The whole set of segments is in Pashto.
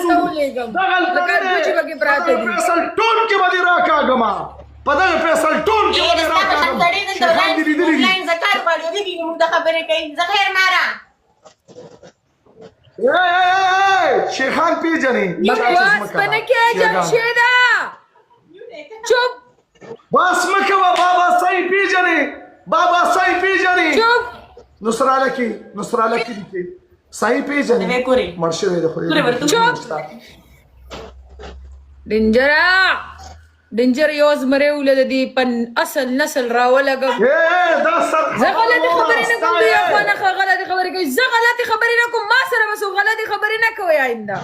درته ولېږم لکه کوچې پکې پراته دي فیصل ټون کې به دې راکاږم په دغه فیصل ټون کې به دې راکاږم شیخان دې لیدلي دي زکات غواړي دې موږ ته خبرې کوي زه خیر ماره شیخان پیژنې بکواس په نه کې جمشیده چوپ بس مه کوه بابا صحیح پیژنې بابا صحیح پیژنې چوپ نصراله کې دي صحیح پیژنې مړ شوی دی خو چوپ ډینجر یو زمری ولده دی په اصل نسل راولګم زه غلطي خبرې نه کوم دوی افغانه غلطي خبرې کوي زه غلطي خبرې نه کوم ما سره بس غلطي خبرې نه کوئ آینده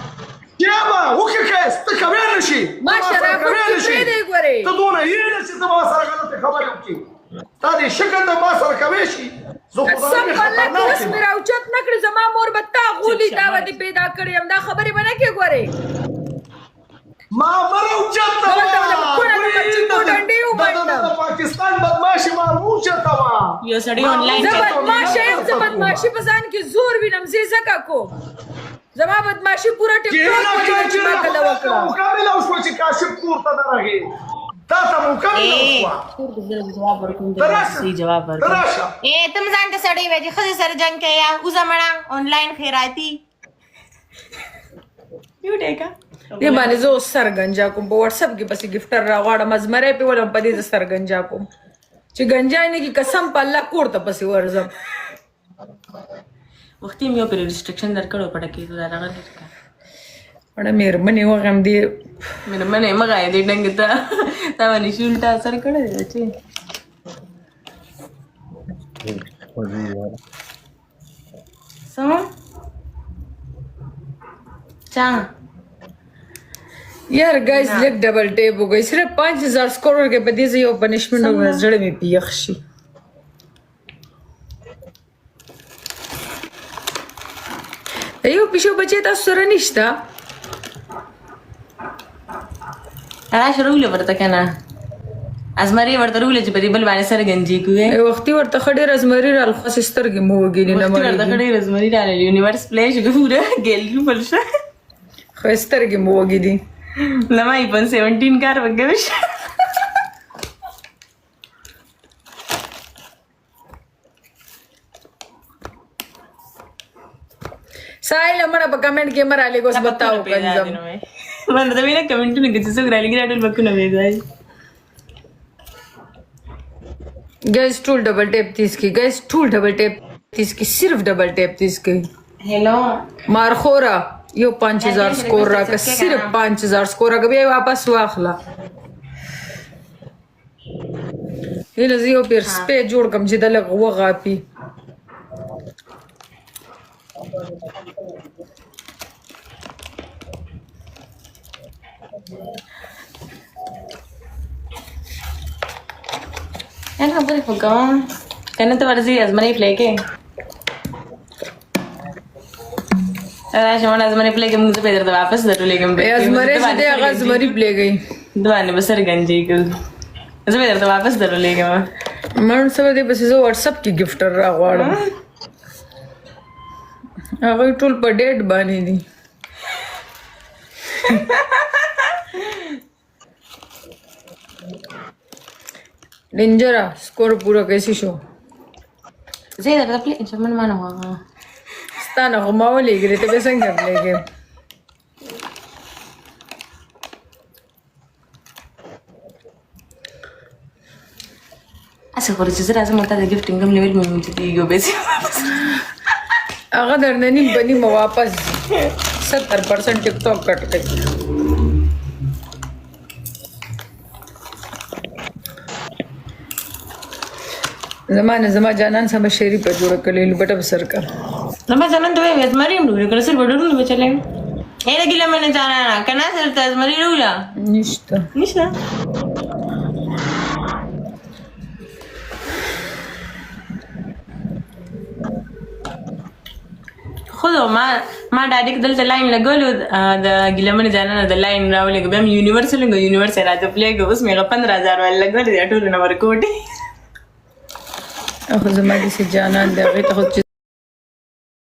کیابه وکړه کیس ته کوې نه شي ما شرافت کوي دی ګورې ته دونه یې نه چې ته ما سره غلطي خبرې وکړي تا دې شکل ته ما سره کوې شي زه خو سم الله کلس مې راوچت نه کړې زما مور به تا غولي دا به دې پیدا کړې هم دا خبرې به نه کې ګورې ما مروچت پاکستان بدماشي ما روچت وا یو سړی آنلاین زه بدماشي په ځان کې زور وینم زه زکه کو زما بدماشي پورا ټیک ټاک باندې ما کله وکړه مقابله وشو چې کاشف کور ته درغی دا ته مقابله وشو جواب ورکوم صحیح جواب ورکوم تم ځان ته سړی وې چې خزه سره جنگ کیا او زمړه آنلاین خیراتی یو ټیکا دې باندې زه سرګنجا کوم په واتس اپ کې پسې گیفټر راغواړم مزمره په ولم په دې سرګنجا کوم چې گنجا نه کې قسم په الله کور ته پسې ورزم وختي مې په ریسټریکشن درکړو پټه کې دا راغلی وړه مېرمنې وغم دې مېرمنې مګای دې ډنګ ته تا باندې شولټا اثر کړی چې سم چا यार guys leg double tape हो गई सिर्फ 5000 स्कोर के बदी से यो पनिशमेंट हो गया जड़ में पियखशी अयो पिछो बचे ता सर निष्ठा را شروع ورته کنه ازمري ورته رول چې په دې بل باندې سره گنجي کوي وختي ورته خډه رزمري رال خاص سترګې مو وګینې نه مړ ورته خډه رزمري رال یونیورس پلیش ګوره ګیلری بلشه خو سترګې مو وګیدي لما iPhone 17 کار وګوش साहिल हमारा कमेंट के मरा ले गोस बताओ कंजम मन तो मेरा कमेंट में किसी से ग्राली ग्राडल बक्कू ना भेजा है गाइस टूल डबल टेप इसकी गाइस टूल डबल टेप इसकी सिर्फ डबल टेप इसकी हेलो मार खोरा यो 5000 स्कोर रहा सिर्फ 5000 स्कोर कभी वापस वाखला ये लजियो फिर स्पे जोड़ कम जिदा लग वगापी انا خبري فوقهم كانت ورزي ازمني فليكي राजा आज मैंने प्ले गेम मुझे पेदर तो वापस दरो लेके अजमरे से दे अजमरी प्ले गई दुआने बसर गंजी को मुझे पेदर तो वापस दरो लेके मन सब दे बस जो व्हाट्सएप की गिफ्टर रागवाड़ अगर टूल पर डेट बानी दी डेंजरा स्कोर पूरा कैसी शो زي ده प्ले जमन मानो होगा Stana humawali gire te besanga plege. Asa kore chizra asa mata de gifting gam level में मुझे दी गो बेसी अगर नहीं बनी मैं वापस 70% टिकटॉक कट गई जमा जानन सब शेरी पे जोड़ कर ले बटा बसर का लम्बा जानन तो वे मरी हम लोग कर सिर बडरू में चले हे लगिला मैंने जाना ना कना सर तज मरी रूला निश्ता خذوا ما دادك دلت لاين لقولوا دا गिला मैंने जाना ना द लाइन रावले के बम यूनिवर्सल रात प्ले के उसमें 15000 वाला लगा दिया टोल नंबर कोटी اخذ ما دي سجانا ده غير تاخذ